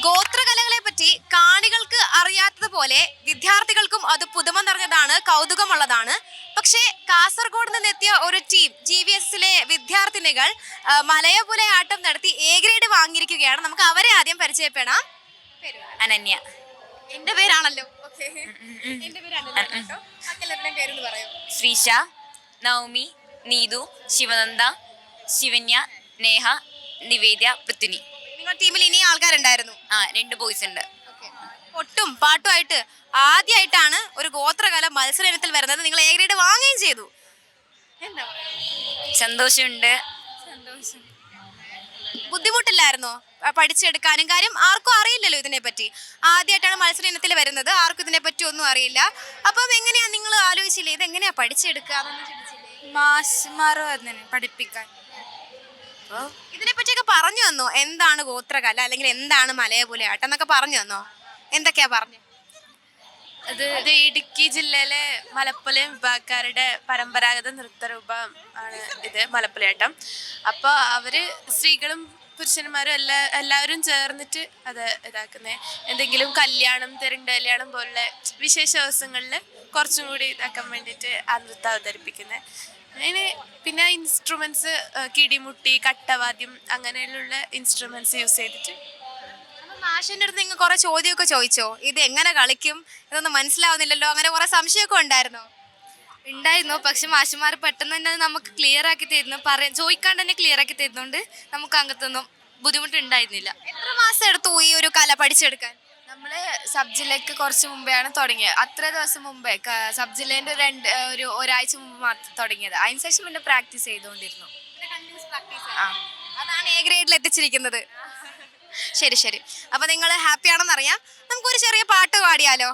ഗോത്രകലകളെ പറ്റി കാണികൾക്ക് അറിയാത്തതുപോലെ വിദ്യാർത്ഥികൾക്കും അത് പുതുമ നിറഞ്ഞതാണ്, കൗതുകമുള്ളതാണ്. പക്ഷേ കാസർഗോഡ് നിന്നെത്തിയ ഒരു ടീം GVSലെ വിദ്യാർത്ഥിനികൾ മലയപുല ആട്ടം നടത്തി A ഗ്രേഡ് വാങ്ങിയിരിക്കുകയാണ്. നമുക്ക് അവരെ ആദ്യം പരിചയപ്പെടാം. അനന്യ. എന്റെ പേരാണല്ലോ. ശ്രീഷ, നവമി, നീതു, ശിവനന്ദ, ശിവന്യ, നേഹ, നിവേദ്യ, പൃഥ്വിനി. നിങ്ങളുടെ ടീമിൽ ഇനി ആൾക്കാരുണ്ടായിരുന്നു? 2 ബോയ്സ് ഉണ്ട്. ഒട്ടും പാട്ടുമായിട്ട് ആദ്യമായിട്ടാണ് ഒരു ഗോത്രകല മത്സര ഇനത്തിൽ വരുന്നത്. നിങ്ങൾ A ഗ്രേഡ് വാങ്ങുകയും ചെയ്തു. സന്തോഷമുണ്ട്. ബുദ്ധിമുട്ടില്ലായിരുന്നോ പഠിച്ചെടുക്കാനും? കാര്യം ആർക്കും അറിയില്ലല്ലോ ഇതിനെപ്പറ്റി. ആദ്യമായിട്ടാണ് മത്സര ഇനത്തിൽ വരുന്നത്, ആർക്കും ഇതിനെപ്പറ്റി ഒന്നും അറിയില്ല. അപ്പം എങ്ങനെയാ നിങ്ങൾ ആലോചിച്ചില്ലേ ഇതെങ്ങനെയാ പഠിച്ചെടുക്കുക? മാഷ്മാർ പഠിപ്പിക്കാൻ ഇതിനെപ്പറ്റിയൊക്കെ പറഞ്ഞു തന്നോ? എന്താണ് ഗോത്രകല അല്ലെങ്കിൽ എന്താണ് മലയപുല ആട്ടം എന്നൊക്കെ പറഞ്ഞു തന്നോ? എന്തൊക്കെയാ പറഞ്ഞു? അത് ഇടുക്കി ജില്ലയിലെ മലപ്പുല വിഭാഗക്കാരുടെ പരമ്പരാഗത നൃത്തരൂപം ആണ് ഇത്, മലപ്പുലയാട്ടം. അപ്പോൾ അവര് സ്ത്രീകളും പുരുഷന്മാരും എല്ലാവരും ചേർന്നിട്ട് അത് ഇതാക്കുന്നത്. എന്തെങ്കിലും കല്യാണം, തെരണ്ട് കല്യാണം പോലുള്ള വിശേഷ ദിവസങ്ങളിൽ കുറച്ചും കൂടി ഇതാക്കാൻ വേണ്ടിയിട്ട് ആ നൃത്തം അവതരിപ്പിക്കുന്നത്. അതിന് പിന്നെ ഇൻസ്ട്രുമെന്റ്സ് കിടിമുട്ടി, കട്ടവാദ്യം അങ്ങനെയുള്ള ഇൻസ്ട്രുമെന്റ്സ് യൂസ് ചെയ്തിട്ട്. മാഷിന്റെ അടുത്ത് നിങ്ങൾ കുറെ ചോദ്യമൊക്കെ ചോദിച്ചോ? ഇത് എങ്ങനെ കളിക്കും, ഇതൊന്നും മനസ്സിലാവുന്നില്ലല്ലോ, അങ്ങനെ കുറെ സംശയമൊക്കെ ഉണ്ടായിരുന്നോ? ഉണ്ടായിരുന്നു. പക്ഷെ മാഷന്മാർ പെട്ടെന്ന് തന്നെ നമുക്ക് ക്ലിയർ ആക്കി തരുന്നു, ചോദിക്കാണ്ട് തന്നെ ക്ലിയർ ആക്കി തരുന്നോണ്ട് നമുക്ക് അങ്ങനത്തൊന്നും ബുദ്ധിമുട്ടുണ്ടായിരുന്നില്ല. എത്ര മാസം എടുത്തു ഈ ഒരു കല പഠിച്ചെടുക്കാൻ? നമ്മൾ സബ് ജില്ലക്ക് കുറച്ച് മുമ്പെയാണ് തുടങ്ങിയത്. അത്ര ദിവസം മുമ്പേ സബ് ജില്ലേൻ്റെ ഒരാഴ്ച മുമ്പ് മാത്രം തുടങ്ങിയത്. അതിന് ശേഷം പിന്നെ പ്രാക്ടീസ് ചെയ്തുകൊണ്ടിരുന്നു. അതാണ് A ഗ്രേഡിൽ എത്തിച്ചിരിക്കുന്നത്. ശരി ശരി. അപ്പൊ നിങ്ങൾ ഹാപ്പി ആണെന്ന് അറിയാം. നമുക്കൊരു ചെറിയ പാട്ട് പാടിയാലോ?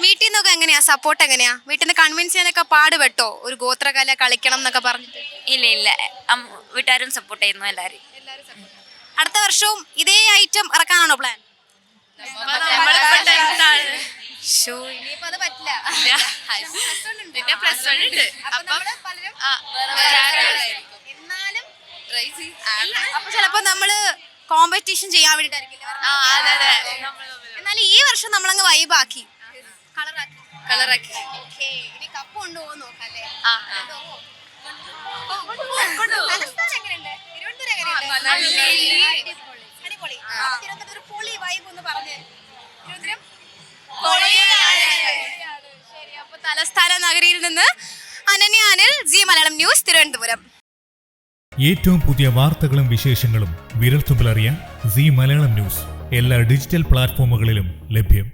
വീട്ടിൽ നിന്നൊക്കെ എങ്ങനെയാ സപ്പോർട്ട്? എങ്ങനെയാ വീട്ടിൽ നിന്ന് കൺവിൻസ് ചെയ്യാനൊക്കെ പാടുപെട്ടോ ഒരു ഗോത്രകല കളിക്കണം എന്നൊക്കെ പറഞ്ഞിട്ട്? ഇല്ല, വീട്ടുകാരും സപ്പോർട്ട് ചെയ്യുന്നു. എല്ലാവരും. അടുത്ത വർഷവും ഇതേ ഐറ്റം ഇറക്കാനാണോ പ്ലാൻ? അപ്പൊ ചിലപ്പോ നമ്മള് കോമ്പറ്റീഷൻ ചെയ്യാൻ വേണ്ടിട്ടായിരിക്കില്ല. എന്നാലും ഈ വർഷം നമ്മളങ്ങ് വൈബാക്കി കളറാക്കി. ഇനി കപ്പ് കൊണ്ടുപോകും നോക്കല്ലേ? തലസ്ഥാന നഗരിയിൽ നിന്ന് അനന്യ അനിൽ, ജി മലയാളം ന്യൂസ്, തിരുവനന്തപുരം. ഏറ്റവും പുതിയ വാർത്തകളും വിശേഷങ്ങളും വിരൽത്തുമ്പിലറിയാൻ ജി മലയാളം ന്യൂസ് എല്ലാ ഡിജിറ്റൽ പ്ലാറ്റ്ഫോമുകളിലും ലഭ്യം.